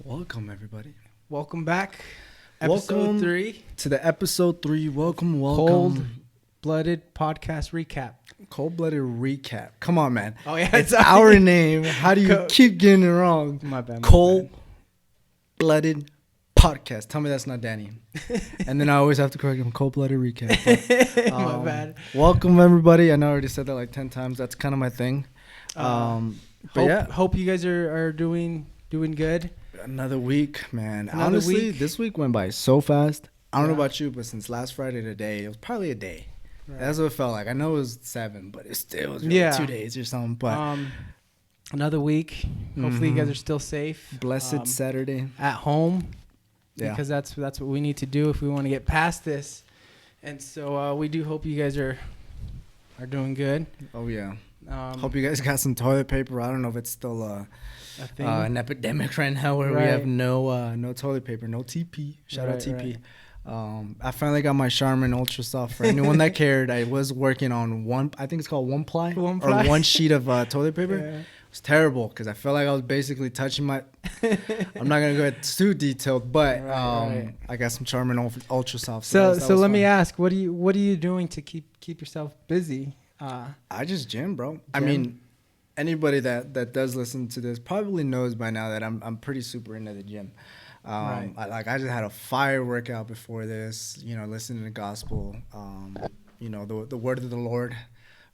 Welcome, everybody. Welcome back. Welcome Episode 3. to the episode 3. Welcome. Cold-blooded podcast recap. Cold-blooded recap. Come on, man. Oh, yeah. It's our name. How do you keep getting it wrong? My bad. Cold-blooded podcast. Tell me that's not Danny. And then I always have to correct him. Cold-blooded recap. But, My bad. Welcome, everybody. I know I already said that like 10 times. That's kind of my thing. Hope you guys are doing good. Another week, man. Honestly, this week went by so fast. I don't know about you, but since last Friday to today, it was probably a day. Right. That's what it felt like. I know it was 7, but it still was really 2 days or something. But another week. Hopefully you guys are still safe. Blessed Saturday. At home. Yeah. Because that's what we need to do if we want to get past this. And so we do hope you guys are doing good. Oh, yeah. Hope you guys got some toilet paper. I don't know if it's still a thing. An epidemic right now where we have no toilet paper, no TP. Shout out TP. Right. I finally got my Charmin Ultra Soft. For anyone that cared, I was working on I think it's called one ply. Or one sheet of toilet paper. Yeah. It was terrible because I felt like I was basically touching my. I'm not gonna go too detailed, but I got some Charmin Ultra Soft. So let me ask, what are you doing to keep yourself busy? I just gym, bro. I mean, anybody that does listen to this probably knows by now that I'm pretty super into the gym. I just had a fire workout before this, listening to gospel, the word of the Lord.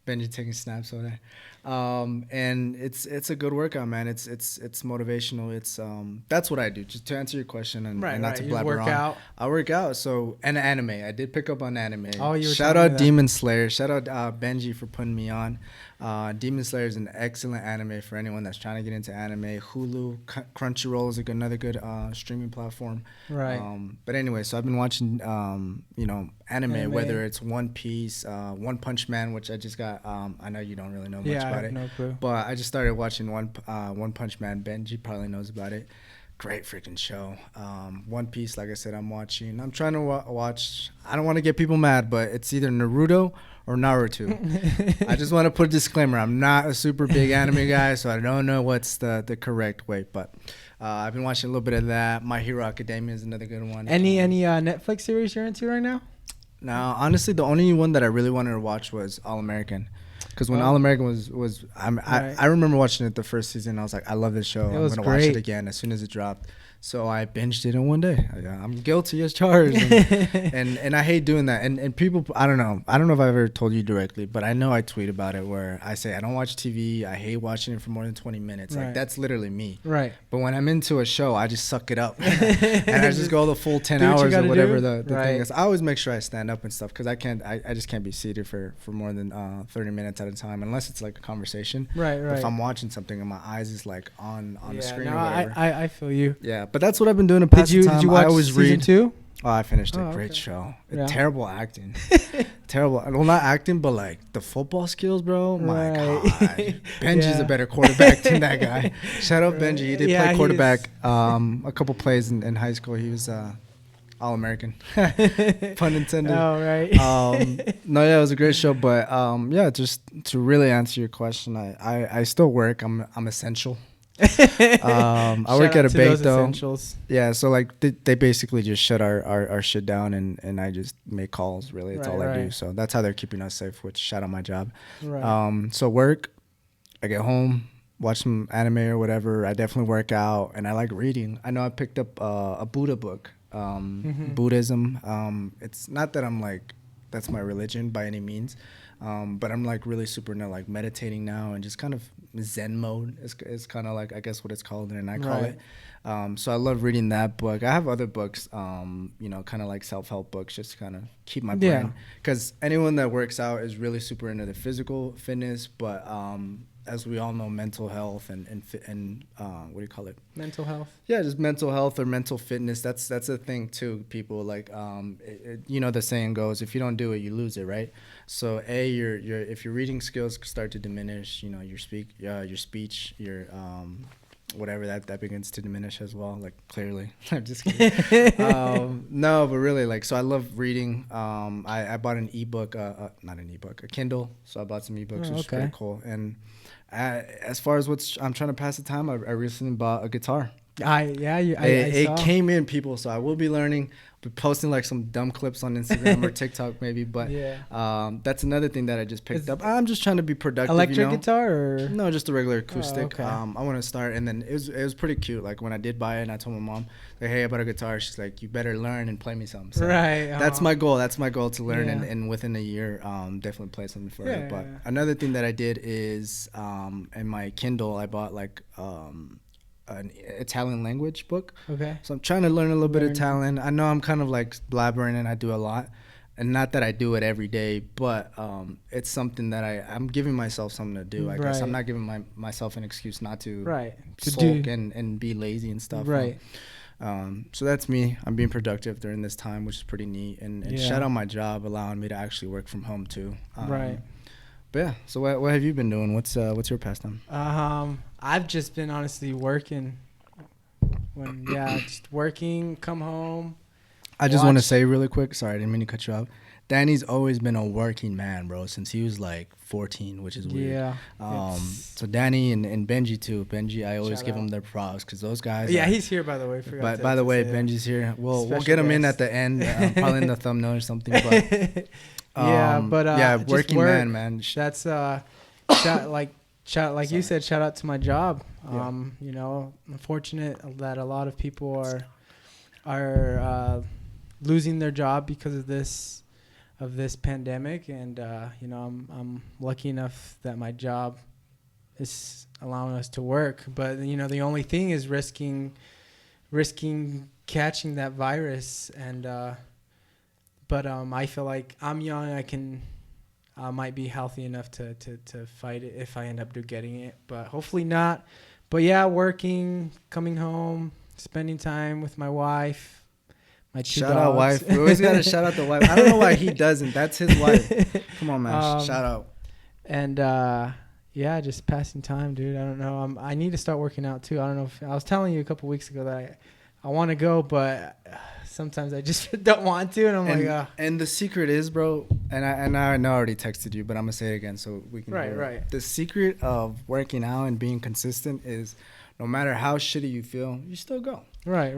Benji taking snaps over there. And it's a good workout, man. It's motivational. It's that's what I do. Just to answer your question and not to blabber on. I work out. So and anime. I did pick up on anime. Oh, you were Shout out Demon Slayer. Shout out Benji for putting me on. Demon Slayer is an excellent anime for anyone that's trying to get into anime. Hulu, Crunchyroll is another good streaming platform. Right. But anyway, so I've been watching anime, whether it's One Piece, One Punch Man, which I just got. I know you don't really know much about it. No clue. But I just started watching One Punch Man. Benji probably knows about it. Great freaking show. One Piece, like I said, I'm watching. I'm trying to watch. I don't want to get people mad, but it's either Naruto or Naruto. I just want to put a disclaimer. I'm not a super big anime guy, so I don't know what's the correct way. But I've been watching a little bit of that. My Hero Academia is another good one. Any Netflix series you're into right now? No, honestly, the only one that I really wanted to watch was All American. Because when All American was I remember watching it the first season. I was like, I love this show. I'm going to watch it again as soon as it dropped. So I binged it in one day. I'm guilty as charged. And I hate doing that. And people, I don't know if I've ever told you directly, but I know I tweet about it where I say I don't watch TV. I hate watching it for more than 20 minutes. Like, that's literally me. Right. But when I'm into a show, I just suck it up. And I just go the full 10 hours or whatever the thing is. I always make sure I stand up and stuff because I just can't be seated for more than 30 minutes at a time unless it's like a conversation. Right. If I'm watching something and my eyes is like on the screen or whatever. I feel you. Yeah. But that's what I've been doing to pass the time. Did you watch season 2? Oh, I finished it. Great show. Terrible acting. Terrible. Well, not acting, but like the football skills, bro. My God. Benji's a better quarterback than that guy. Shout out Benji. He did play quarterback a couple plays in high school. He was All-American. Pun intended. Oh, right. It was a great show. But just to really answer your question, I still work. I'm essential. I work at a bank though. Essentials. Yeah, so like they basically just shut our shit down and I just make calls. Really, that's all I do. So that's how they're keeping us safe. Which shout out my job. Right. So work. I get home, watch some anime or whatever. I definitely work out and I like reading. I know I picked up a Buddha book. Buddhism. It's not that I'm like that's my religion by any means. But I'm like really super into like meditating now and just kind of Zen mode is kind of like I guess what it's called and I call it. So I love reading that book. I have other books, kind of like self-help books just to kind of keep my brain. Because anyone that works out is really super into the physical fitness, but as we all know, mental health and what do you call it? Mental health. Yeah, just mental health or mental fitness. That's a thing too. People like, the saying goes, if you don't do it, you lose it, right? So if your reading skills start to diminish, your speech, your whatever that begins to diminish as well. Like clearly, I'm just kidding. No, but really, like, so I love reading. I bought an ebook, not an ebook, a Kindle. So I bought some ebooks, which is pretty cool. And As far as I'm trying to pass the time, I recently bought a guitar. I saw. It came in, people, so I will be learning. Be posting like some dumb clips on Instagram or TikTok maybe, but that's another thing that I just picked up. I'm just trying to be productive. Electric guitar or no, just a regular acoustic. Oh, okay. I want to start, and then it was pretty cute. Like when I did buy it, and I told my mom, like, hey, I bought a guitar. She's like, you better learn and play me something. So right. That's my goal. That's my goal, to learn and within a year, definitely play something for her. But another thing that I did is in my Kindle, I bought like an Italian language book. Okay. So I'm trying to learn a little bit of Italian. I know I'm kind of like blabbering and I do a lot. And not that I do it every day, but it's something that I'm giving myself something to do. I guess I'm not giving myself an excuse not to sulk and be lazy and stuff. Right. So that's me. I'm being productive during this time, which is pretty neat. And shout out my job allowing me to actually work from home too. Right. But yeah, so what have you been doing? What's your pastime? I've just been honestly working. Just working, come home. I just want to say really quick, sorry, I didn't mean to cut you off. Danny's always been a working man, bro, since he was like 14, which is weird. Yeah. So Danny and Benji too. Benji, I always give him their props because those guys. Yeah, he's here, by the way. By the way, Benji's here. We'll get him in at the end, probably in the thumbnail or something. But working man. That's like you said, shout out to my job. You know, I'm fortunate that a lot of people are losing their job because of this pandemic, and you know, I'm lucky enough that my job is allowing us to work. But you know, the only thing is risking catching that virus, and but I feel like I'm young. I might be healthy enough to fight it if I end up getting it, but hopefully not. But yeah, working, coming home, spending time with my wife, my two dogs. Shout out wife. We always gotta shout out the wife. I don't know why he doesn't. That's his wife. Come on, man. Shout out. And just passing time, dude. I don't know. I need to start working out too. I don't know if I was telling you a couple weeks ago that I want to go, but sometimes I just don't want to, and I'm like, And the secret is, bro, and I know I already texted you, but I'm gonna say it again so we can. Right. The secret of working out and being consistent is, no matter how shitty you feel, you still go. Right.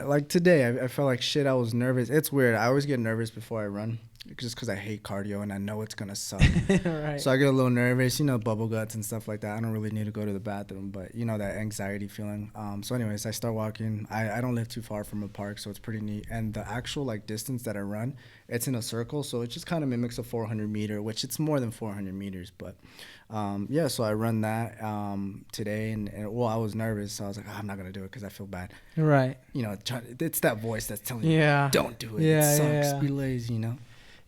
Like today, I felt like shit. I was nervous. It's weird. I always get nervous before I run, just because I hate cardio and I know it's gonna suck. Right. So I get a little nervous, you know, bubble guts and stuff like that. I don't really need to go to the bathroom, but you know, that anxiety feeling. So anyways, I start walking. I don't live too far from a park, so it's pretty neat. And the actual like distance that I run, it's in a circle, so it just kind of mimics a 400 meter, which it's more than 400 meters. But so I run that today, and well, I was nervous, so I was like, I'm not gonna do it because I feel bad. Right. You know, it's that voice that's telling you, don't do it. Yeah, it sucks. Be lazy, you know.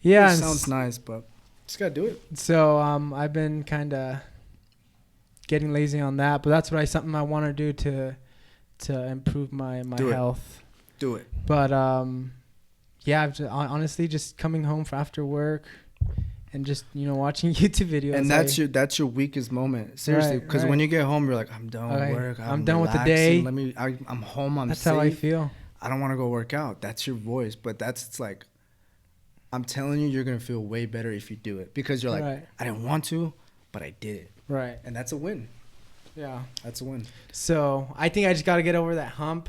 Yeah, it sounds nice, but just gotta do it. So I've been kind of getting lazy on that, but that's something I want to do to improve my health. Do it. But I've just, honestly just coming home after work and just, you know, watching YouTube videos. And that's your weakest moment, seriously, because when you get home, you're like, I'm done with work. I'm done with the day. I'm home. That's safe. how I feel. I don't want to go work out. That's your voice, but it's like, I'm telling you, you're going to feel way better if you do it, because you're like, I didn't want to, but I did it. Right. And that's a win. Yeah. That's a win. So I think I just got to get over that hump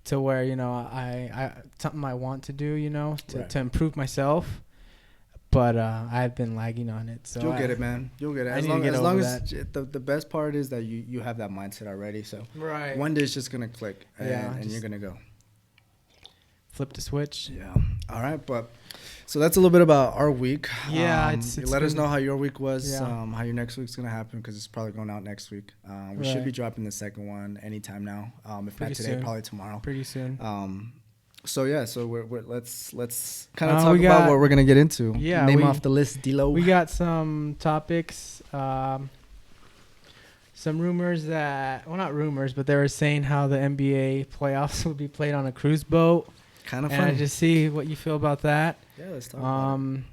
to where, you know, I something I want to do, you know, to improve myself. But I've been lagging on it. So you'll get it, man. You'll get it. As long as the best part is that you have that mindset already. So one day it's just going to click and you're going to go. Flip the switch. Yeah. All right. But so that's a little bit about our week. Yeah. Let us know how your week was, how your next week's going to happen, because it's probably going out next week. We should be dropping the second one anytime now. If not today, probably tomorrow. Pretty soon. So let's kind of talk about what we're going to get into. Yeah. Name off the list, D-Lo. We got some topics. Some rumors not rumors, but they were saying how the NBA playoffs will be played on a cruise boat. Kind of fun. And just see what you feel about that. Yeah, let's talk about it.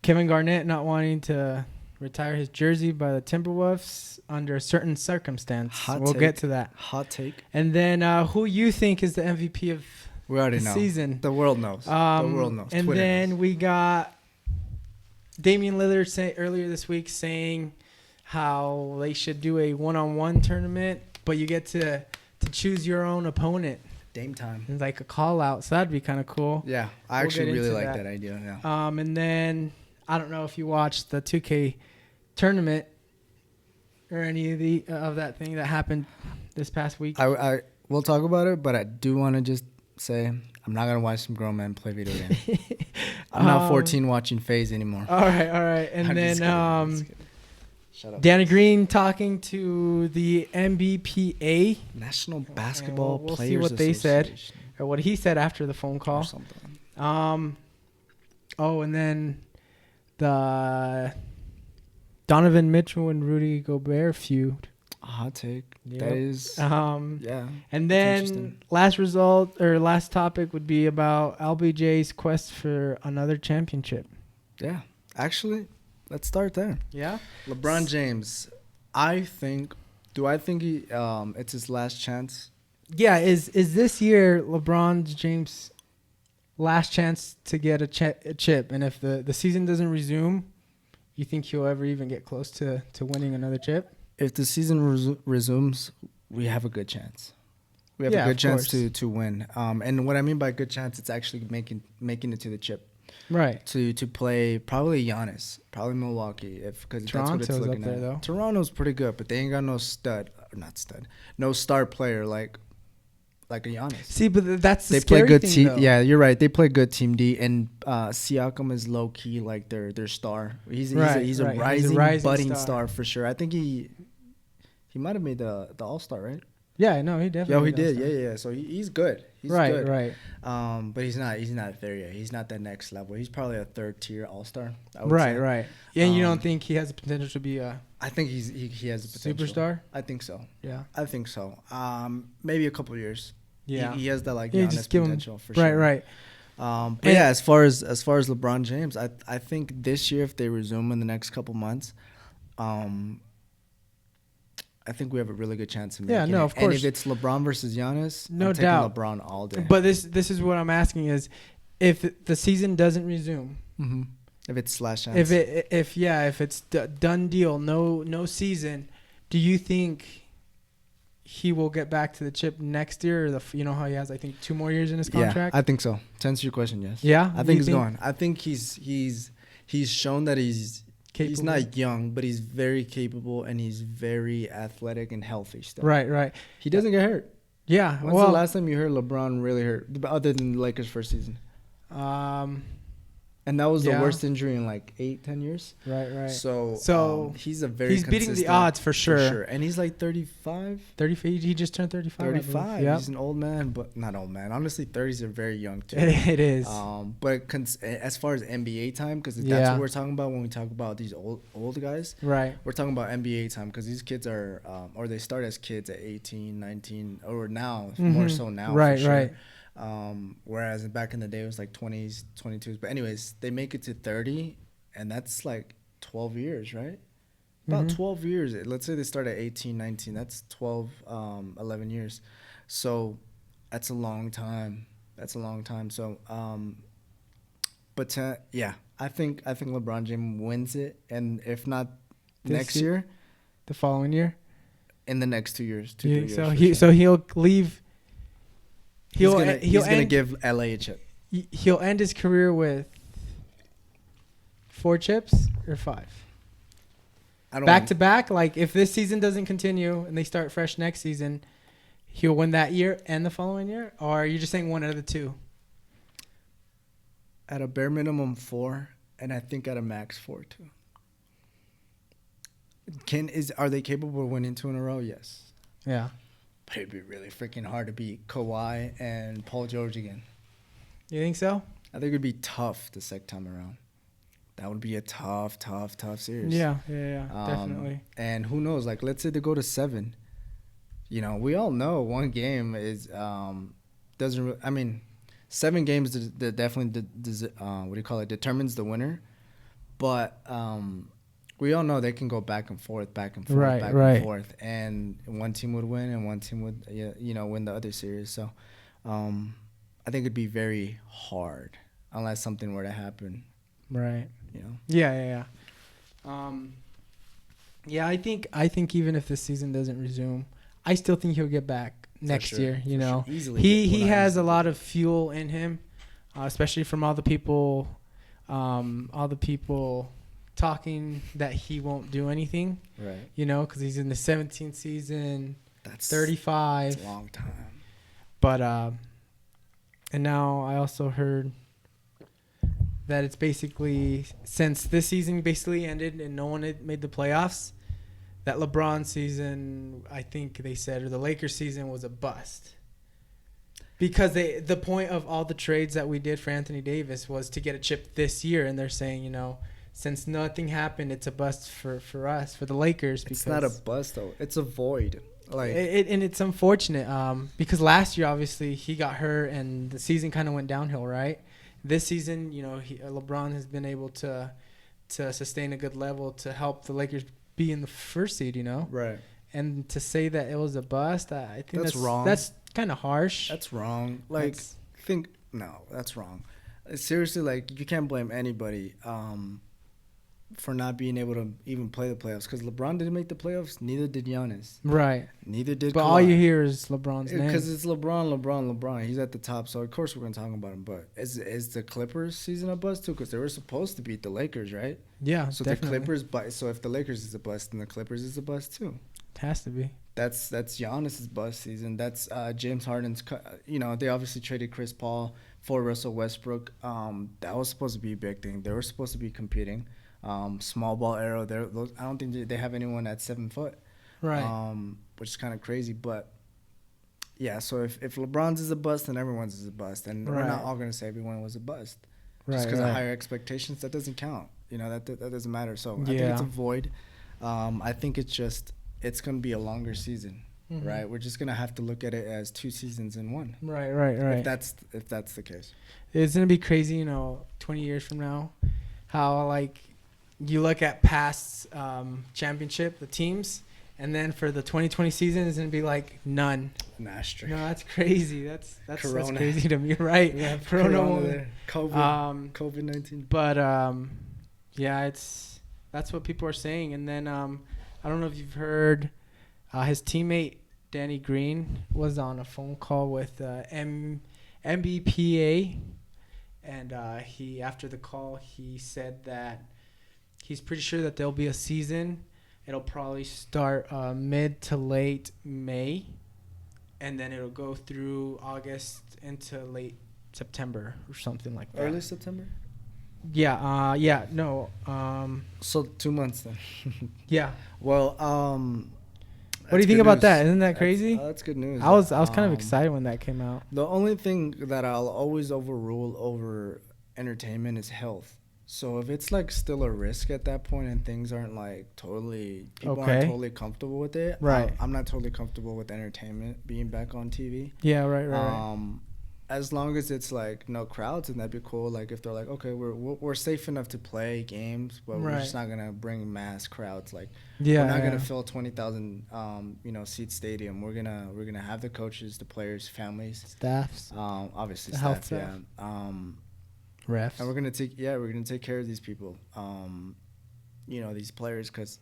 Kevin Garnett not wanting to retire his jersey by the Timberwolves under a certain circumstance. We'll get to that. Hot take. And then who you think is the MVP of the season. The world knows. The world knows. And then we got Damian Lillard earlier this week saying how they should do a one-on-one tournament, but you get to choose your own opponent. Dame time. And like a call out. So that'd be kind of cool. Yeah, I actually really like that idea. Yeah. And then I don't know if you watched the 2K tournament or any of that thing that happened this past week. I we'll talk about it, but I do want to just say I'm not gonna watch some grown men play video games. I'm not 14 watching FaZe anymore. All right. And I'm then Shut up. Danny Green talking to the NBPA, National Basketball we'll Players see what they said Association. or what he said after the phone call. Or something. And then the Donovan Mitchell and Rudy Gobert feud. A hot take. Yep. That is. Yeah. And then last topic would be about LBJ's quest for another championship. Yeah. Actually, let's start there. Yeah. LeBron James. I think he it's his last chance? Yeah. Is this year LeBron James' last chance to get a chip? And if the season doesn't resume, you think he'll ever even get close to winning another chip? If the season resumes, we have a good chance. We have a good chance to win. And what I mean by good chance, it's actually making it to the chip. Right. To play probably Giannis, probably Milwaukee, because that's what it's looking up there, at. though. Toronto's pretty good, but they ain't got no no star player like a Giannis. See, but that's the they play good team. Yeah, you're right. They play good team D, and Siakam is low key like their star. He's a rising budding star for sure. I think he might have made the All-Star, right? Yeah, no, he definitely. Yeah, he did. Yeah. So he's good. He's good. Right. But he's not there yet. He's not that next level. He's probably a third-tier All-Star. Right. Yeah, and you don't think he has the potential to be a? I think he has the potential. Superstar? I think so. Yeah. I think so. Maybe a couple years. Yeah. He has that Giannis potential for sure. Right. But yeah, as far as LeBron James, I think this year if they resume in the next couple months, I think we have a really good chance of making it. Of course. And if it's LeBron versus Giannis, no I'm doubt. taking LeBron all day. But this is what I'm asking is, if the season doesn't resume, if it's last chance, if it's done deal, no season, do you think he will get back to the chip next year? Or you know how he has, I think, 2 more years in his contract? Yeah, I think so. To answer your question, yes. Yeah? I think he's going. I think he's shown that he's capable. He's not young, but he's very capable and he's very athletic and healthy still. Right. He doesn't get hurt. Yeah. When's the last time you heard LeBron really hurt, other than the Lakers' first season? And that was the worst injury in like 8-10 years. Right. So he's beating the odds for sure. And he's like 35. 35. He just turned 35. 35. Yep. He's an old man, but not old man. Honestly, 30s are very young too. It is. But as far as NBA time, because that's what we're talking about when we talk about these old guys. Right. We're talking about NBA time because these kids are, or they start as kids at 18, 19, or now more so now. Right. For sure. Right. Whereas back in the day it was like 20s, 22s. But anyways, they make it to 30, and that's like 12 years, right? About 12 years. Let's say they start at 18, 19. That's 12, 11 years. So that's a long time. So, I think LeBron James wins it, and if not next year, the following year, in the next 2 years, 2-3 years. So he'll leave. He's gonna give LA a chip. He'll end his career with 4 chips or 5. Back to back. Like if this season doesn't continue and they start fresh next season, he'll win that year and the following year. Or are you just saying one out of the 2? At a bare minimum 4, and I think at a max 4 too. Are they capable of winning 2 in a row? Yes. Yeah. But it'd be really freaking hard to beat Kawhi and Paul George again. You think so? I think it'd be tough the second time around. That would be a tough series. Yeah, definitely. And who knows? Like, let's say they go to 7. You know, we all know one game is doesn't. I mean, 7 games that definitely determines the winner. But we all know they can go back and forth, and forth, and one team would win and one team would, win the other series. So, I think it'd be very hard unless something were to happen. Right. You know. Yeah. Yeah, I think even if this season doesn't resume, I still think he'll get back next year. You know, sure. Easily he has a lot of fuel in him, especially from all the people talking that he won't do anything. Right. You know, because he's in the 17th season. That's 35. That's a long time. But and now I also heard that it's basically, since this season basically ended and no one had made the playoffs, that LeBron season, I think they said, or the Lakers season, was a bust. Because the point of all the trades that we did for Anthony Davis was to get a chip this year, and they're saying, you know, since nothing happened, it's a bust for us, for the Lakers. It's not a bust though; it's a void. Like and it's unfortunate because last year obviously he got hurt and the season kind of went downhill, right? This season, you know, LeBron has been able to sustain a good level to help the Lakers be in the first seed, you know. Right. And to say that it was a bust, I think that's wrong. That's kind of harsh. That's wrong. Like, that's wrong. Seriously, like, you can't blame anybody for not being able to even play the playoffs, because LeBron didn't make the playoffs. Neither did Giannis. Right. Neither did. But Kawhi. all you hear is LeBron's name. Because it's LeBron. He's at the top, so of course we're gonna talk about him. But is the Clippers season a bust too? Because they were supposed to beat the Lakers, right? Yeah. So definitely. the Clippers. So if the Lakers is a bust, then the Clippers is a bust too. It has to be. That's Giannis's bust season. That's James Harden's. You know, they obviously traded Chris Paul for Russell Westbrook. That was supposed to be a big thing. They were supposed to be competing. Small ball era. I don't think they have anyone at 7 foot. Right. Which is kind of crazy, but yeah. So if LeBron's is a bust, then everyone's is a bust, and we're not all gonna say everyone was a bust. Just because of higher expectations, that doesn't count. You know, that doesn't matter. So I think it's a void. I think it's gonna be a longer season, right? We're just gonna have to look at it as 2 seasons in one. Right. If that's the case, it's gonna be crazy. You know, 20 years from now, how like you look at past championship, the teams, and then for the 2020 season, it's gonna be like none. An asterisk. No, that's crazy. That's crazy to me, right? Yeah, Corona there. COVID-19. But yeah, that's what people are saying. And then I don't know if you've heard, his teammate Danny Green was on a phone call with MBPA, and he, after the call, he said that he's pretty sure that there'll be a season. It'll probably start mid to late May, and then it'll go through August into late September or something like that. Early September? Yeah. No. So 2 months then. Yeah. Well, what do you think about that? Isn't that crazy? That's good news. I was kind of excited when that came out. The only thing that I'll always overrule over entertainment is health. So if it's like still a risk at that point and things aren't like people aren't totally comfortable with it. Right. I'm not totally comfortable with entertainment being back on TV. Yeah. Right. As long as it's like no crowds, and that'd be cool. Like if they're like, okay, we're safe enough to play games, but we're just not gonna bring mass crowds. Like we're not gonna fill 20,000 seat stadium. We're gonna have the coaches, the players, families, staffs, obviously the staff, health staff. Refs. And we're gonna take care of these people, these players, because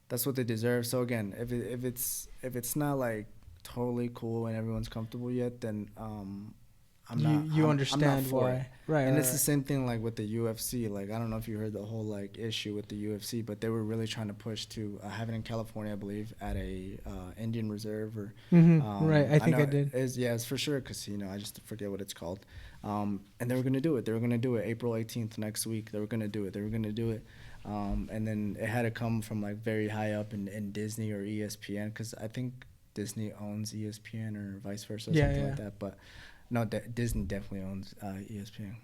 that's what they deserve. So again, if it's not like totally cool and everyone's comfortable yet, then you understand why, right? And it's the same thing like with the UFC. Like I don't know if you heard the whole like issue with the UFC, but they were really trying to push to have it in California, I believe, at a Indian reserve or right. I think I did. It's for sure, because I just forget what it's called. And they were gonna do it. April 18th next week. They were gonna do it. And then it had to come from like very high up in Disney or ESPN, because I think Disney owns ESPN or vice versa, something like that. But no, Disney definitely owns ESPN.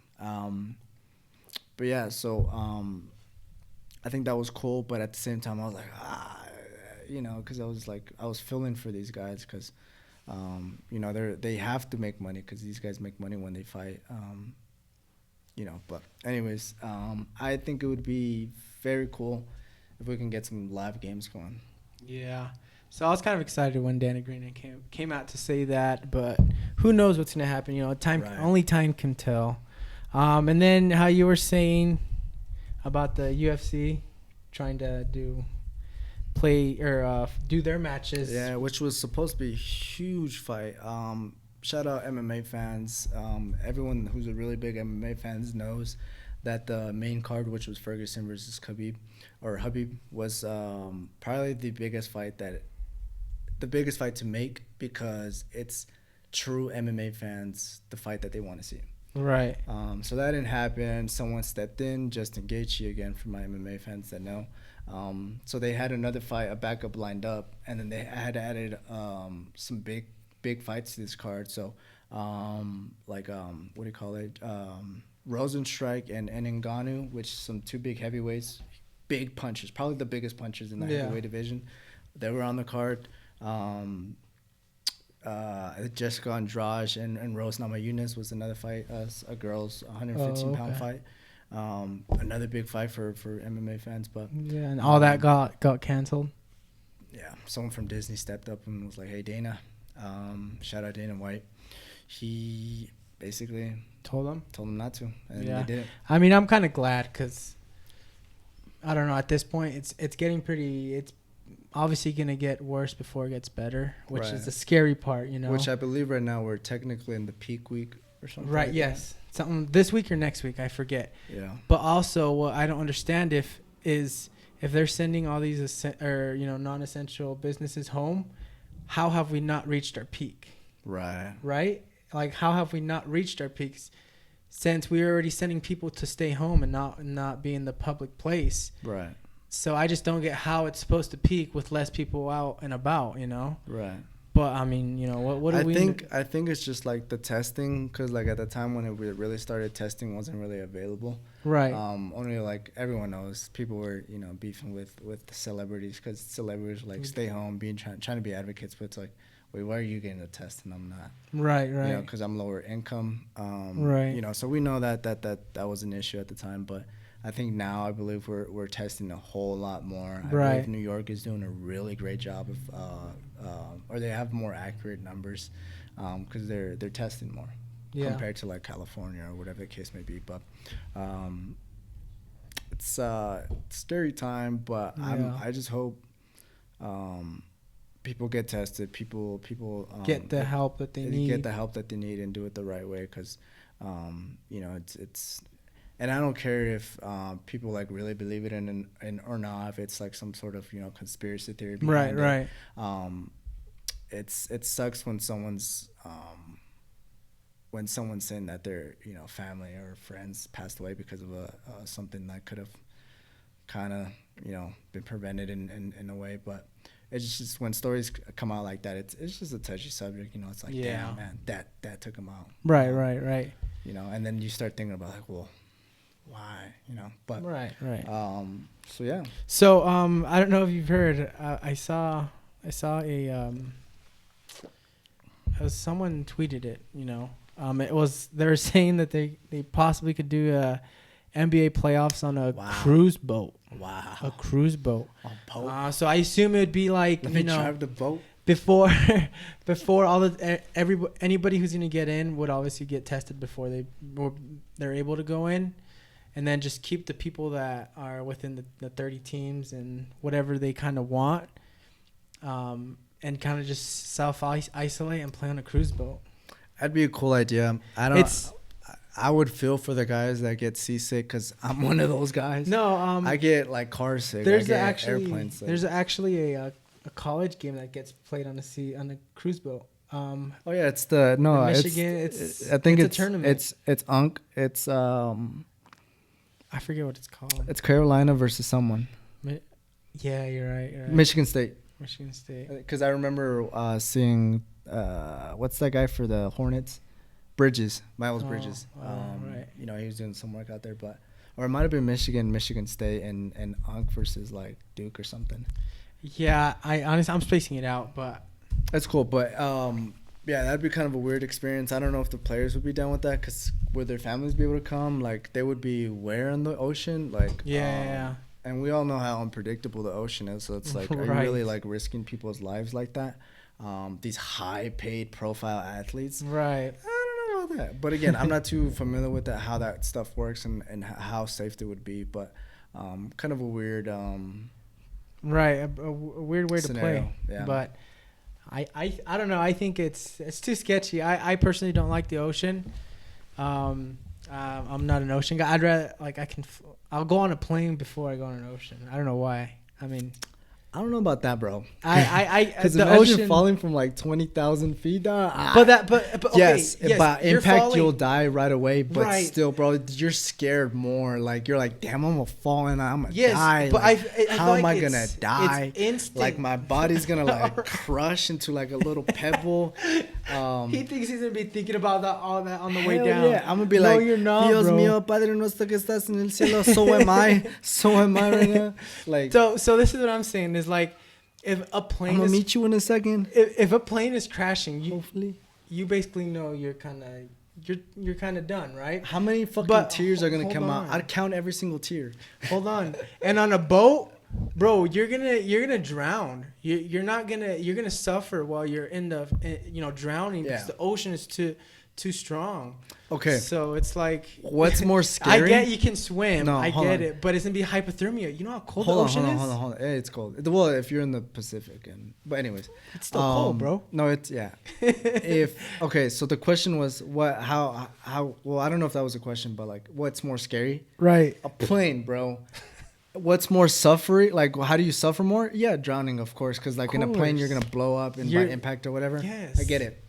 But yeah, so I think that was cool. But at the same time, I was like, because I was feeling for these guys, because they have to make money, because these guys make money when they fight. But anyways, I think it would be very cool if we can get some live games going. Yeah. So I was kind of excited when Danny Green came out to say that, but who knows what's going to happen? Only time can tell. And then how you were saying about the UFC trying to do play or do their matches. Yeah, which was supposed to be a huge fight. Shout out MMA fans. Everyone who's a really big MMA fans knows that the main card, which was Ferguson versus Habib, was probably the biggest fight to make, because it's true MMA fans, the fight that they want to see. Right. So that didn't happen. Someone stepped in, Justin Gaethje, again, for my MMA fans that know. So they had another fight, a backup lined up, and then they had added some big fights to this card. So what do you call it? Rosenstrike and Ngannou, which some two big heavyweights, big punchers, probably the biggest punchers in the heavyweight division. They were on the card. Jessica Andrade and Rose Namajunas was another fight, a girls 115-pound fight. Another big fight for MMA fans, but and all that got canceled. Yeah, someone from Disney stepped up and was like, "Hey, Dana," shout out Dana White. He basically told them not to, and they didn't. I mean, I'm kind of glad, because I don't know, at this point it's getting pretty. It's obviously gonna get worse before it gets better, which is the scary part, you know. Which I believe right now we're technically in the peak week or something. Right. Yes. Something this week or next week, I forget. Yeah. But also, what I don't understand if they're sending all these non-essential businesses home, how have we not reached our peak? Right. Right. Like, how have we not reached our peaks, since we're already sending people to stay home and not be in the public place? Right. So I just don't get how it's supposed to peak with less people out and about, you know? Right. But I mean, you know, what do we? I think it's just like the testing, because like at the time when it really started, testing wasn't really available. Right. Only, like, everyone knows, people were, you know, beefing with the celebrities, because celebrities were like, stay home, trying to be advocates, but it's like, wait, why are you getting the test and I'm not? Right. Right. You know, because I'm lower income. Right. You know, so we know that was an issue at the time, but I think now I believe we're testing a whole lot more. I believe New York is doing a really great job of, or they have more accurate numbers, because they're testing more compared to like California or whatever the case may be. But it's a scary time. But I just hope people get tested. People get the help that they need. Get the help that they need and do it the right way, because you know, it's. And I don't care if people like really believe it in or not, if it's like some sort of, you know, conspiracy theory behind it. It sucks when someone's saying that their, you know, family or friends passed away because of something that could have kind of, you know, been prevented in a way. But it's just when stories come out like that, it's just a touchy subject, you know. It's like, damn, man, that took him out. Right. You know, and then you start thinking about like, well, why, you know? But right. So yeah. So I don't know if you've heard. I saw someone tweeted it. You know, it was, they were saying that they possibly could do NBA playoffs on a cruise boat. Wow. A cruise boat. A boat. So I assume it would be like, Let me drive the boat. Before all the anybody who's gonna get in would obviously get tested before they're able to go in. And then just keep the people that are within the 30 teams and whatever they kind of want, and kind of just self-isolate and play on a cruise boat. That'd be a cool idea. I would feel for the guys that get seasick, because I'm one of those guys. No, I get like car sick. There's airplane sick. There's actually a college game that gets played on a cruise boat. Oh yeah, it's Michigan. I think it's a tournament. It's UNC. It's I forget what it's called. It's Carolina versus someone. Yeah, you're right. Michigan State. Because I remember seeing what's that guy for the Hornets? Miles Bridges. Right. You know, he was doing some work out there, or it might have been Michigan State and UNC versus like Duke or something. Yeah, I'm spacing it out, but that's cool. But yeah, that'd be kind of a weird experience. I don't know if the players would be down with that, because would their families be able to come? Like, they would be where in the ocean? Like, yeah. And we all know how unpredictable the ocean is. So it's like, are you really like risking people's lives like that? These high-paid profile athletes. Right. I don't know about that. But again, I'm not too familiar with that, how that stuff works and how safe they would be. But kind of a weird Right, a weird way scenario. to play. Yeah. But I don't know. I think it's too sketchy. I personally don't like the ocean. I'm not an ocean guy. I'd rather I'll go on a plane before I go on an ocean. I don't know why. I mean, I don't know about that, bro. Because the ocean falling from like 20,000 feet down. But okay, yes, by impact you'll die right away. But right. still, bro, you're scared more. Like you're like, damn, I'm gonna fall and I'm gonna die. But like, how am I gonna it's die? instinct. Like my body's gonna like crush into like a little pebble. He thinks he's gonna be thinking about all that on the way down. Yeah, I'm gonna be like, you're not, Dios bro. mío, Padre nuestro que estás en el cielo. So am I. So am I right now. Like so this is what I'm saying is like. If a plane I'm gonna meet you in a second. If a plane is crashing, hopefully you basically know you're kind of done, right? How many fucking tears are gonna come out? I'd count every single tear. Hold on. And on a boat, bro, you're gonna drown. You're gonna suffer while you're in the drowning because the ocean is too strong. Okay. So it's like what's more scary? I get you can swim. No, I get it, but it's gonna be hypothermia. You know how cold the ocean is? Hold on. It's cold. Well, if you're in the Pacific, but anyways, it's still cold, bro. No, it's so the question was how well, I don't know if that was a question, but like what's more scary? Right. A plane, bro. What's more suffering? Like, how do you suffer more? Yeah, drowning, of course, because like in a plane you're gonna blow up by impact or whatever. Yes. I get it.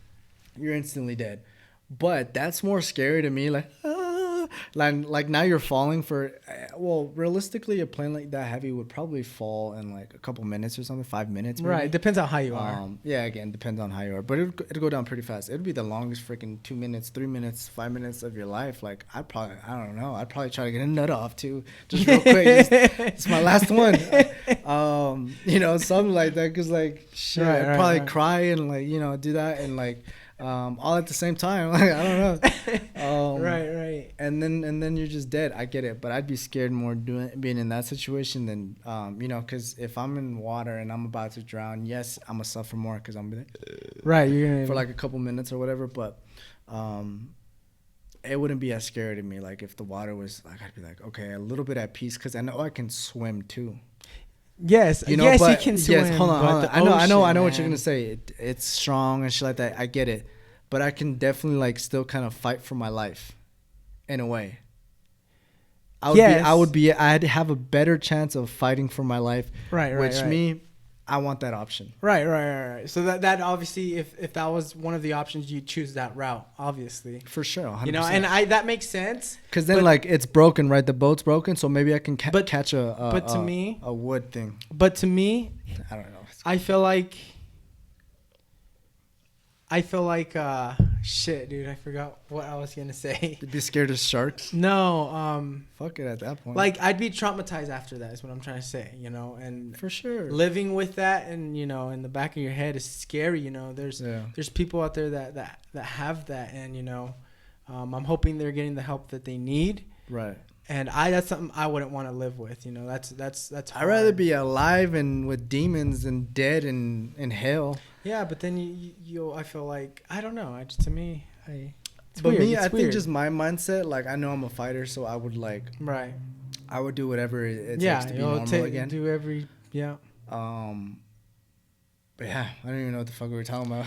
You're instantly dead. But that's more scary to me. Like now you're falling for. Well, realistically, a plane like that heavy would probably fall in like a couple minutes or something, 5 minutes. Maybe. Right. Depends on how you are. Yeah. Again, depends on how you are. But it'd go down pretty fast. It'd be the longest freaking 2 minutes, 3 minutes, 5 minutes of your life. Like I don't know. I'd probably try to get a nut off too, just real quick. It's my last one. Something like that. Cause like shit, I'd probably cry and like do that and like. All at the same time. Like, I don't know. Right. And then you're just dead. I get it, but I'd be scared more being in that situation than because if I'm in water and I'm about to drown, yes, I'm gonna suffer more because I'm gonna be like, right. You're gonna for like a couple minutes or whatever. But it wouldn't be as scary to me. Like if the water was like, I'd be like, okay, a little bit at peace because I know I can swim too. Yes, you can swim. Yes, hold on. I know what you're gonna say. It's strong and shit like that. I get it, but I can definitely like still kind of fight for my life, in a way. I'd have a better chance of fighting for my life. Right. Me, I want that option. Right. So that obviously, if that was one of the options, you'd choose that route, obviously. For sure, 100%. And that makes sense. Because then, it's broken, right? The boat's broken, so maybe I can catch a wood thing. But to me, I don't know. I feel like shit, dude. I forgot what I was gonna say. You'd be scared of sharks? No. Fuck it at that point. Like I'd be traumatized after that. Is what I'm trying to say. And for sure, living with that and in the back of your head is scary. There's people out there that have that, and I'm hoping they're getting the help that they need. Right. And that's something I wouldn't want to live with. That's hard. I'd rather be alive and with demons than dead and in hell. Yeah, but then I feel like I don't know. I think just my mindset. Like I know I'm a fighter, so I would right. I would do whatever it takes to be normal again. But yeah, I don't even know what the fuck we were talking about.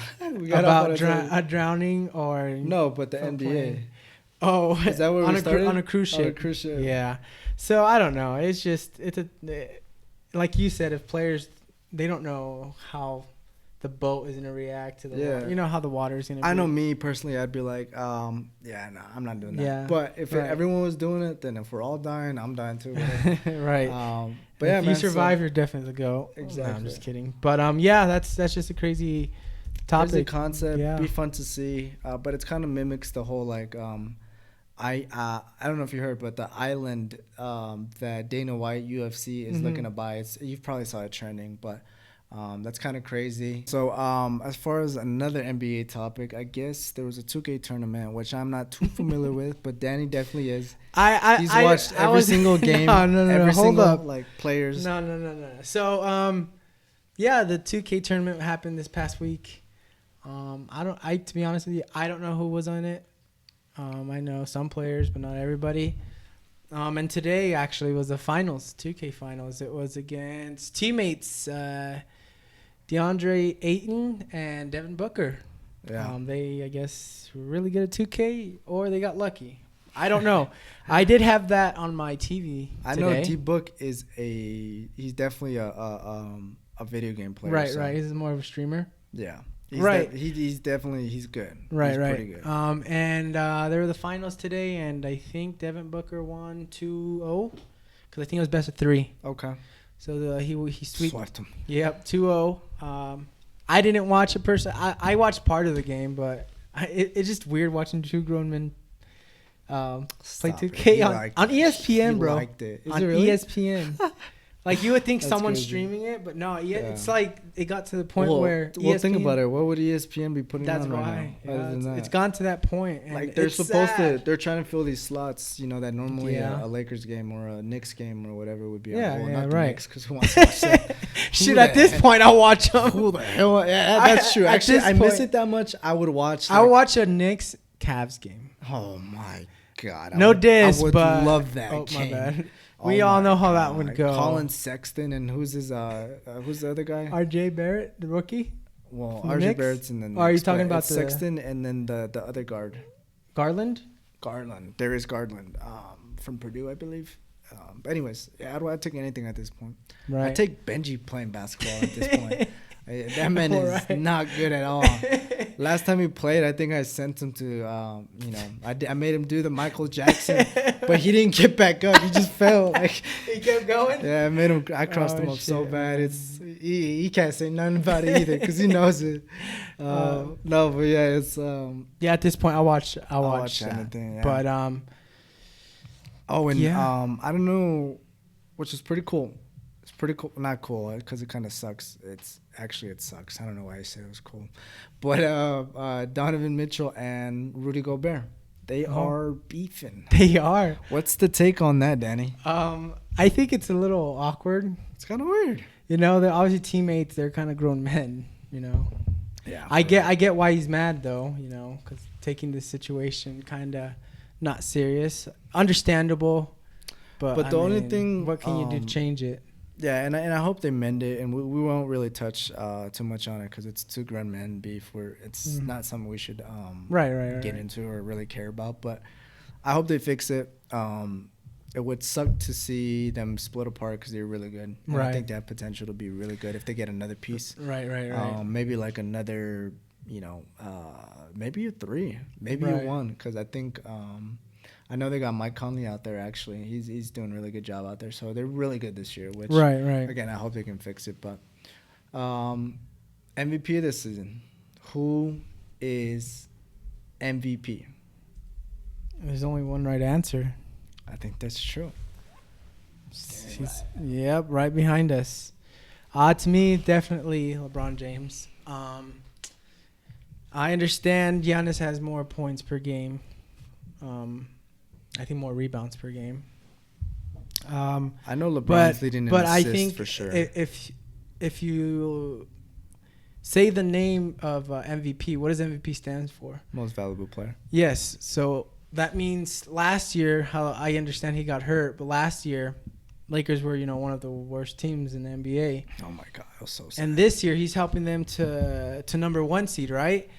About drowning or no, but the NBA. Oh, is that where we started? On a cruise ship. On a cruise ship. Yeah. So I don't know. It's like you said, if players they don't know how the boat is gonna react to the water. How the water is gonna. I know me personally, I'd be like, I'm not doing that. Yeah. But if everyone was doing it, then if we're all dying, I'm dying too. Right. But if you survive, you're definitely the GOAT. Exactly. No, I'm just kidding. But that's just a crazy topic. Crazy concept. Yeah. Be fun to see. But it kind of mimics the whole I don't know if you heard, but the island that Dana White UFC is looking to buy. You probably saw it trending, but that's kind of crazy. So as far as another NBA topic, I guess there was a 2K tournament, which I'm not too familiar with, but Danny definitely is. He's watched every single game. No. Every Hold single up. Players. No. So the 2K tournament happened this past week. To be honest with you, I don't know who was on it. I know some players, but not everybody. And today actually was the finals, 2K finals. It was against teammates DeAndre Ayton and Devin Booker. Yeah. They, I guess, were really good at 2K, or they got lucky. I don't know. I did have that on my TV today. I know D-Book is he's definitely a video game player. Right, so. right. He's more of a streamer. Yeah. He's definitely good. Right, he's right. Pretty good. And there were the finals today, and I think Devin Booker won 2-0 because I think it was best of 3. Okay. So he swept him. Yep, 2-0. I didn't watch it personally. I watched part of the game, but it's just weird watching two grown men play 2K on ESPN, bro. Liked it. Is on it really? ESPN. Like, you would think someone's crazy. Streaming it, but no. It's like it got to the point where ESPN, well, think about it. What would ESPN be putting that's on why. right now? Yeah, Other than that? It's gone to that point. And like, they're supposed sad. to. They're trying to fill these slots. You know, that normally Yeah. a Lakers game or a Knicks game or whatever would be. Yeah, on. Well, yeah, not the right. Knicks, because who wants to watch that? Shit, at this point, I'll watch them. Who the hell? Yeah, that's true. At Actually, this I miss point- it that much. I would watch. I'll watch a Knicks Cavs game. Oh my god! No diss, I would but love that oh, my game. bad. Oh We all my know how that God. would go. Colin Sexton and who's the other guy? RJ Barrett, the rookie. Well, from the RJ Knicks? Barrett's in the Knicks. Or are you talking but about it's the- Sexton and then the other guard, Garland. There is Garland, from Purdue, I believe. But anyways, yeah, I'd take anything at this point. Right. I take Benji playing basketball at this point. That man is Right. not good at all. Last time he played, I think I sent him to, I made him do the Michael Jackson, but he didn't get back up. He just fell. Like, He kept going. yeah, I crossed him up so shit, bad. man. He can't say nothing about it either because he knows it. No, but yeah, it's Yeah, at this point, I'll watch that. anything. Yeah. But yeah. I don't know, which is pretty cool. It's pretty cool. Not cool because it kind of sucks. It sucks. I don't know why I said it was cool, but Donovan Mitchell and Rudy Gobert, they are beefing. They are. What's the take on that, Danny? I think it's a little awkward. It's kind of weird. You know, they're obviously teammates. They're kind of grown men. You know. Yeah. I get why he's mad though. You know, because taking this situation kind of not serious, understandable. But the only thing, what can you do to change it? Yeah, and I hope they mend it, and we won't really touch too much on it because it's two grown men beef. Where it's not something we should get into or really care about. But I hope they fix it. It would suck to see them split apart because they're really good. And I think they have potential to be really good if they get another piece. Right. Maybe like another, maybe a 3, maybe a 1, because I think. I know they got Mike Conley out there, actually. He's doing a really good job out there. So they're really good this year, which, again, I hope they can fix it. But MVP of this season, who is MVP? There's only one right answer. I think that's true. Yep, right behind us. To me, definitely LeBron James. I understand Giannis has more points per game. I think more rebounds per game. I know LeBron's leading in assists, I think for sure. If you say the name of MVP, what does MVP stand for? Most valuable player. Yes. So that means last year, how I understand he got hurt, but last year, Lakers were one of the worst teams in the NBA. Oh my God, I was so sad. And this year, he's helping them to number 1 seed, right?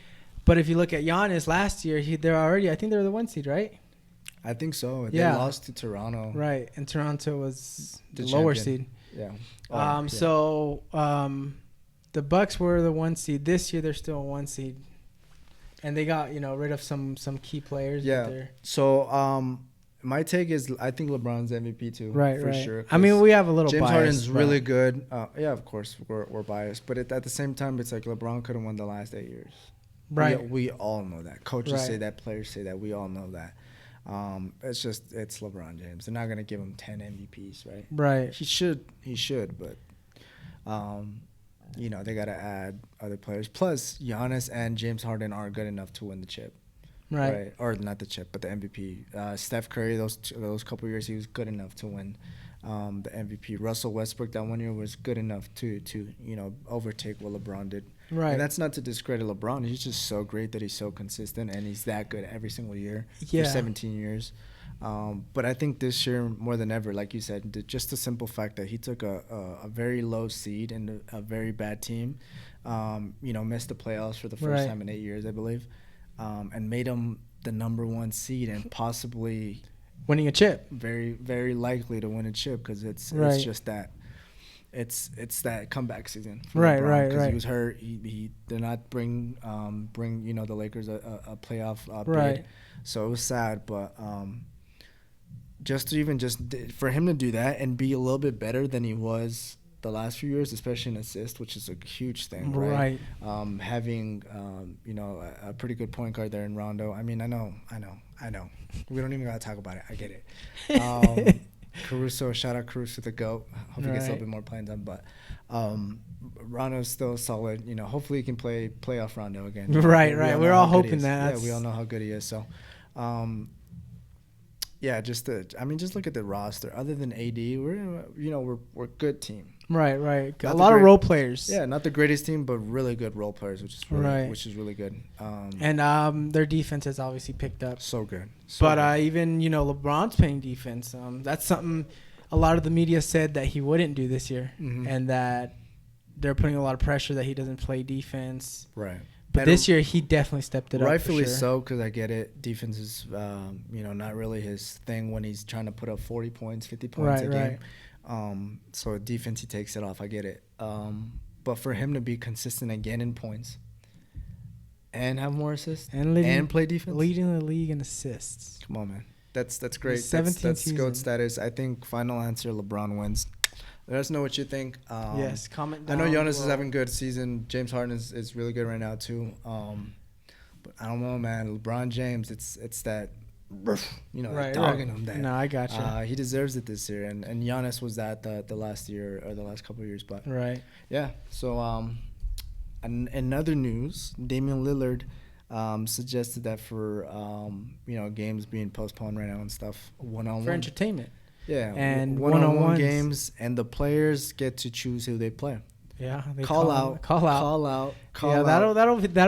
But if you look at Giannis last year, I think they're the 1 seed, right? I think so. Yeah. They lost to Toronto. Right, and Toronto was the champion. lower seed. Yeah. So the Bucks were the 1 seed. This year they're still a 1 seed, and they got rid of some key players. Yeah. So my take is I think LeBron's MVP too. Right. For sure. I mean, we have a little. James bias, Harden's really good. Yeah, of course we're biased, but at the same time, it's like LeBron could have won the last 8 years. Right. We all know that. Coaches say that. Players say that. We all know that. It's LeBron James. They're not gonna give him 10 MVPs, right? Right. He should, but they gotta add other players. Plus, Giannis and James Harden aren't good enough to win the chip, right? Or not the chip, but the MVP. Steph Curry, those couple years, he was good enough to win the MVP. Russell Westbrook that 1 year was good enough to overtake what LeBron did. Right. And that's not to discredit LeBron. He's just so great that he's so consistent and he's that good every single year for 17 years. But I think this year more than ever, like you said, just the simple fact that he took a very low seed and a very bad team, missed the playoffs for the first time in 8 years, I believe, and made him the number 1 seed and possibly winning a chip. Very, very likely to win a chip because it's just that. It's that comeback season. Right. Because he was hurt. He did not bring the Lakers a playoff bid. So it was sad, but just for him to do that and be a little bit better than he was the last few years, especially in assist, which is a huge thing, right? Having a pretty good point guard there in Rondo. I mean, I know. We don't even gotta talk about it. I get it. Caruso, shout out Caruso, the GOAT. Hope he gets a little bit more playing time, but Rondo's still solid. Hopefully he can play playoff Rondo again. Right. We're all hoping that. Yeah, we all know how good he is. So, just look at the roster. Other than AD, we're a good team. Right. A lot of role players. Yeah, not the greatest team, but really good role players, which is really good. And their defense has obviously picked up. So good. Even LeBron's playing defense. That's something a lot of the media said that he wouldn't do this year, and that they're putting a lot of pressure that he doesn't play defense. Right. But this year he definitely stepped it up. Rightfully so, because I get it. Defense is not really his thing when he's trying to put up 40 points, 50 points a game. So defense, he takes it off. I get it. But for him to be consistent again in points and have more assists and play defense, leading the league in assists. Come on, man. That's great. That's GOAT status. I think final answer, LeBron wins. Let us know what you think. Yes, comment down. I know Giannis is having a good season. James Harden is really good right now too. But I don't know, man. LeBron James, it's that dogging him there. No, I got you. He deserves it this year, and Giannis was that the last year or the last couple of years. But yeah. So in other news, Damian Lillard suggested that for games being postponed right now and stuff, one-on-one for entertainment. Yeah, and one-on-one games, and the players get to choose who they play. Yeah, they call out. That'll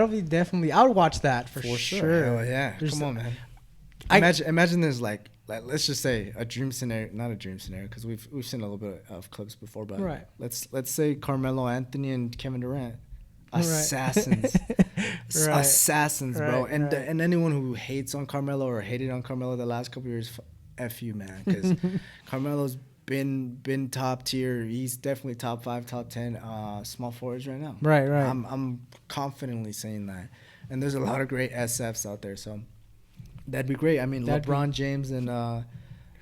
be definitely. I would watch that for sure. Hell yeah, come on, man. Imagine there's like let's just say a dream scenario, not a dream scenario, because we've seen a little bit of clips before, but let's say Carmelo Anthony and Kevin Durant, assassins, assassins, bro, and anyone who hates on Carmelo or hated on Carmelo the last couple of years. F you, man, because Carmelo's been top tier. He's definitely top 5, top 10 small forwards right now. Right. I'm confidently saying that, and there's a lot of great SFs out there, so that'd be great. I mean, LeBron James and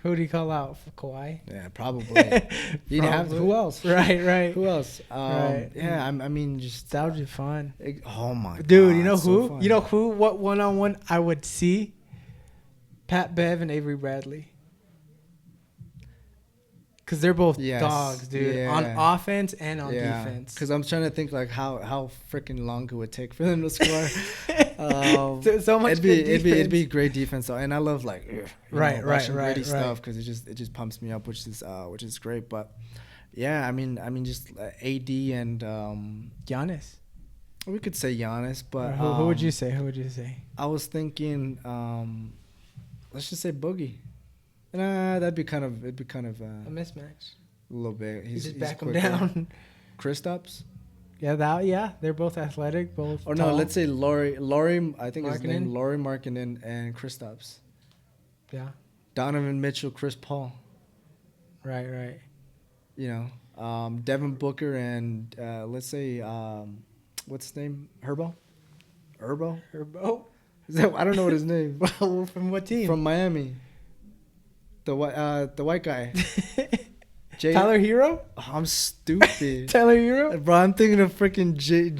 who do you call out for Kawhi? Yeah, probably. You'd have who else? Right. Who else? Yeah, I mean, just that would be fun. Oh my god, dude! You know who? So you know who? What one-on-one I would see? Pat Bev and Avery Bradley. Because they're both dogs, dude. On offense and on defense. Because I'm trying to think like how freaking long it would take for them to score. So much it'd be great defense though, and I love like right stuff because it just pumps me up, which is great. But yeah, I mean just AD and Giannis. We could say Giannis, but who would you say? I was thinking, let's just say Boogie. Nah, it'd be kind of a mismatch. A little bit. He's back him down. Kristaps. Yeah, they're both athletic, both. Or tall. No, let's say Laurie. I think his name Lauri Markkanen and Kristaps. Yeah. Donovan Mitchell, Chris Paul. Right. Devin Booker and let's say what's his name? Herbo. Is that, I don't know what his name. From what team? From Miami. The white guy. Tyler Hero? Oh, I'm stupid. Tyler Hero? Bro, I'm thinking of freaking J.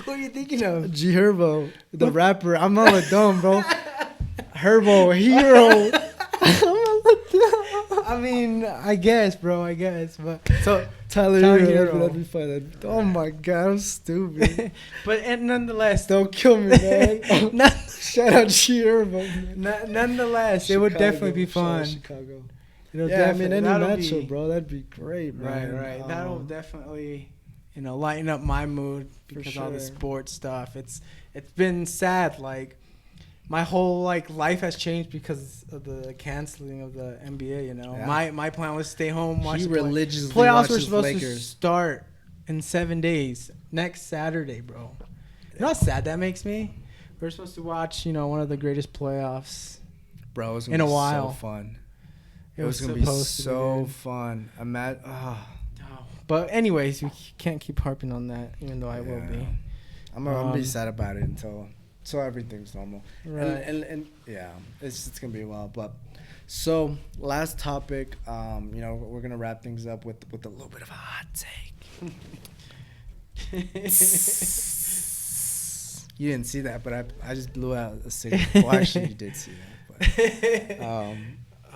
Who are you thinking of? G Herbo, the rapper. I'm not like dumb, bro. Herbo, Hero. I mean, I guess, but so Tyler Hero. That'd be fun. Oh my god, I'm stupid. But nonetheless, don't kill me, man. Shout out G Herbo. Nonetheless, Chicago, it would definitely be fun. Chicago. Yeah, I mean, any matchup, bro. That'd be great, man. Right. That'll definitely, lighten up my mood because all the sports stuff. It's been sad. Like, my whole like life has changed because of the canceling of the NBA. You know, my plan was stay home, watch he the religiously playoffs. Were watches supposed Lakers. to start in 7 days next Saturday, bro. You know how sad that makes me. We're supposed to watch, one of the greatest playoffs, bro. It was gonna in a be while. So fun. It was gonna be so fun. But anyways, we can't keep harping on that, even though I will be. I'm gonna be sad about it until everything's normal. Right. And yeah, it's gonna be a while. But so last topic, we're gonna wrap things up with a little bit of a hot take. You didn't see that, but I just blew out a cigarette. Well, actually, you did see that.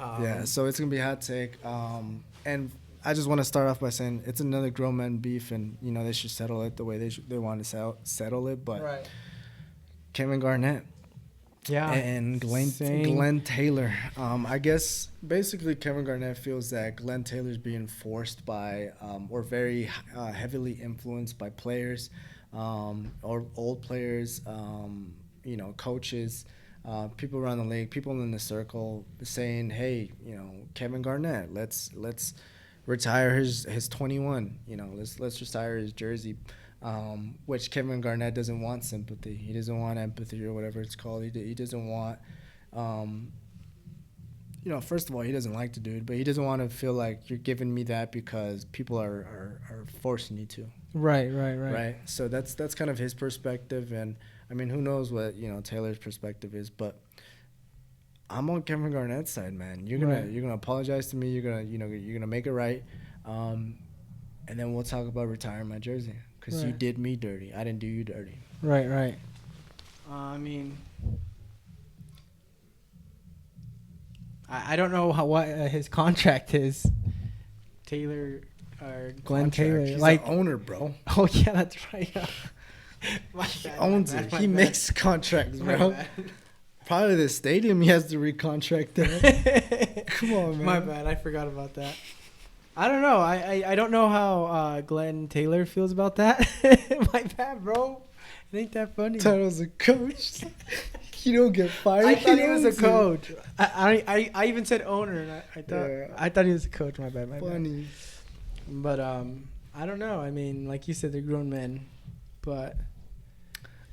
But, yeah, so it's gonna be a hot take. And I just want to start off by saying it's another grown man beef, and they should settle it the way they want to settle it. But right. Kevin Garnett, and Glen Taylor. I guess basically Kevin Garnett feels that Glen Taylor's being forced by or very heavily influenced by players, or old players, coaches. People around the league, people in the circle saying, hey, Kevin Garnett, let's retire his 21, let's retire his jersey, which Kevin Garnett doesn't want sympathy. He doesn't want empathy or whatever it's called. He doesn't want, first of all, he doesn't like the dude, but he doesn't want to feel like you're giving me that because people are forcing you to. Right. So that's kind of his perspective, and I mean, who knows what Taylor's perspective is, but I'm on Kevin Garnett's side, man. You're gonna apologize to me. You're gonna make it right, and then we'll talk about retiring my jersey because you did me dirty. I didn't do you dirty. Right. I mean, I don't know what his contract is. Taylor or Glen Taylor, he's the owner, bro. Oh yeah, that's right. He owns it. He makes contracts, bro. Probably the stadium he has to recontract that. Come on, man. My bad. I forgot about that. I don't know. I don't know how Glen Taylor feels about that. My bad, bro. It ain't that funny. I thought I was a coach. You don't get fired. I thought he was a coach. I even said owner. And I thought he was a coach. My bad. Funny. But I don't know. I mean, like you said, they're grown men. But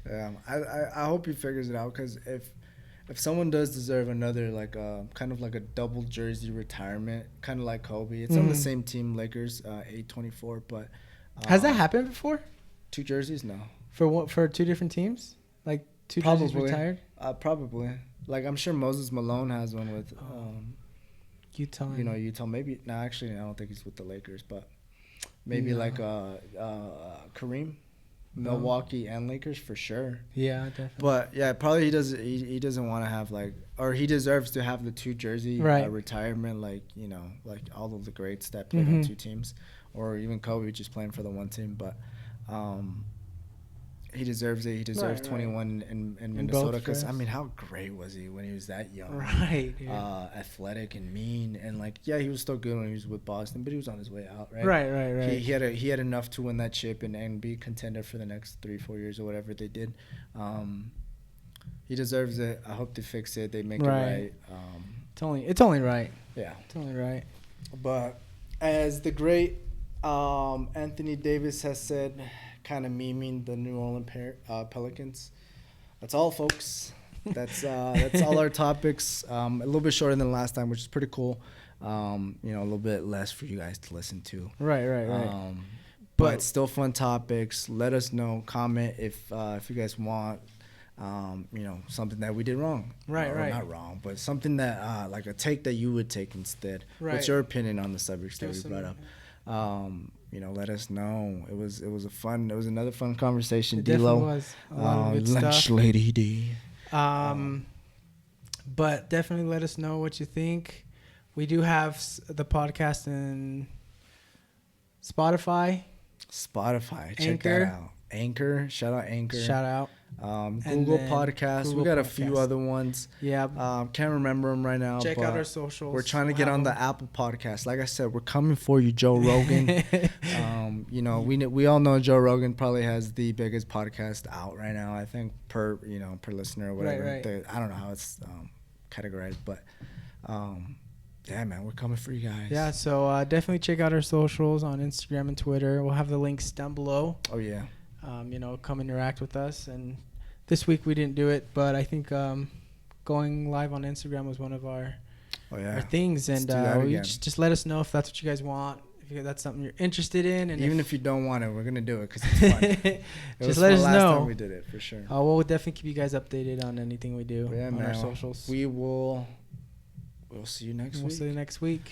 yeah, I hope he figures it out, because if someone does deserve another kind of like a double jersey retirement, kind of like Kobe, it's on the same team, Lakers, 824. But has that happened before? 2 jerseys, no. For 2 different teams, like 2 jerseys retired. Probably. Like I'm sure Moses Malone has one with Utah. Utah. Maybe no, actually I don't think he's with the Lakers, but maybe Kareem. Milwaukee and Lakers for sure. Yeah, definitely. But yeah, probably he doesn't want to have or he deserves to have the 2 jersey retirement, like all of the greats that played on 2 teams, or even Kobe just playing for the 1 team. But he deserves it. He deserves 21 in Minnesota, because I mean, how great was he when he was that young? Right. Yeah. Athletic and mean, and he was still good when he was with Boston, but he was on his way out, right? Right. He had enough to win that chip and be a contender for the next 3-4 years or whatever they did. He deserves it. I hope they fix it. They make it right. It's only right. Yeah, it's only right. But as the great Anthony Davis has said, kind of memeing the New Orleans Pelicans. That's all, folks. That's all our topics. A little bit shorter than last time, which is pretty cool. A little bit less for you guys to listen to. Right. But still fun topics. Let us know. Comment if you guys want. Something that we did wrong. Right. Not wrong, but something that like a take that you would take instead. Right. What's your opinion on the subjects that we brought up? Let us know. It was another fun conversation. It definitely was. A lot of good lunch stuff. Lady D. But definitely let us know what you think. We do have the podcast in Spotify. Check Anchor. that out. Anchor. Shout out Anchor. Shout out. Google Podcasts. We got a few other ones. Yeah. Can't remember them right now. Check out our socials. We're trying to get on the Apple Podcast. Like I said, we're coming for you, Joe Rogan. You know, we all know Joe Rogan probably has the biggest podcast out right now. I think per listener or whatever. Right. I don't know how it's categorized, but yeah, man, we're coming for you guys. Yeah. So definitely check out our socials on Instagram and Twitter. We'll have the links down below. Oh yeah. You know, come interact with us. And this week we didn't do it, but I think going live on Instagram was one of our things. And just let us know if that's what you guys want, if that's something you're interested in. And even if you don't want it, we're gonna do it because it's fun. Just let us know. Last time we did it for sure. We'll definitely keep you guys updated on anything we do on our socials. We'll see you next week. We'll see you next week.